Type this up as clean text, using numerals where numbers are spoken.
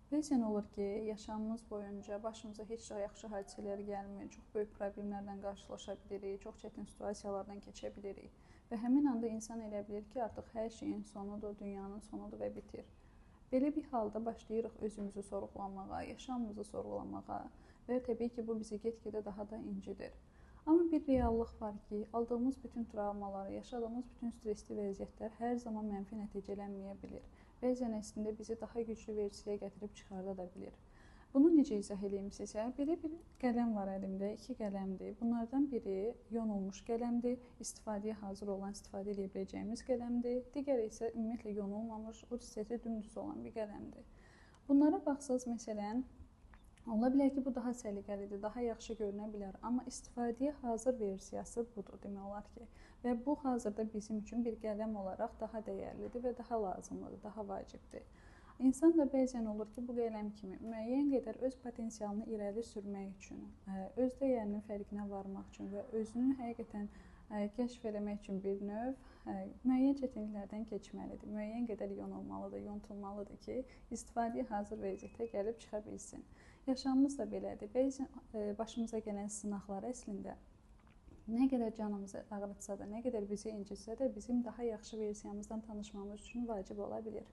Bəzən olur ki, yaşamımız boyunca başımıza heç də yaxşı hadisələr gəlmir, çox böyük problemlərlə qarşılaşa bilirik, çox çətin situasiyalardan keçə bilirik və həmin anda insan elə bilir ki, artıq hər şeyin sonudur, dünyanın sonudur və bitir. Belə bir halda başlayırıq özümüzü sorğulamağa, yaşamımızı sorğulamağa və təbii ki, bu bizi get-gedə daha da incidir. Amma bir reallıq var ki, aldığımız bütün travmaları, yaşadığımız bütün stresli vəziyyətlər hər zaman mənfi nəticələnməyə bilir. Bəzən əslində bizi daha güclü versiyaya gətirib çıxarda da bilir. Bunu necə izah edeyim sizə? Belə bir qələm var əlimdə, 2 qələmdir. Bunlardan biri yonulmuş qələmdir, istifadəyə hazır olan, istifadə edə biləcəyimiz qələmdir. Digəri isə ümumiyyətlə yonulmamış, uc hissəsi dümdüz olan bir qələmdir. Bunlara baxsaq, məsələn, ola bilər ki, bu daha səliqəlidir, daha yaxşı görünə bilər, amma istifadəyə hazır versiyası budur demək olar ki. Və bu hazırda bizim üçün bir qələm olaraq daha dəyərlidir və daha lazımlıdır, daha vacibdir. İnsan da bəzən olur ki, bu qələm kimi müəyyən qədər öz potensialını irəli sürmək üçün, öz dəyərinin fərqinə varmaq üçün və özünü həqiqətən kəşf eləmək üçün bir növ müəyyən çətinliklərdən keçməlidir. Müəyyən qədər yonulmalıdır, yontulmalıdır ki, istifadəyə hazır vəziyyətə gəlib çıxa bilsin. Yaşamımız da belədir. Bəzən başımıza gələn sınaqlar əslində nə qədər canımızı ağrıtsa da, nə qədər bizi incitsə də bizim daha yaxşı versiyamızdan tanışmamız üçün vacib ola bilir.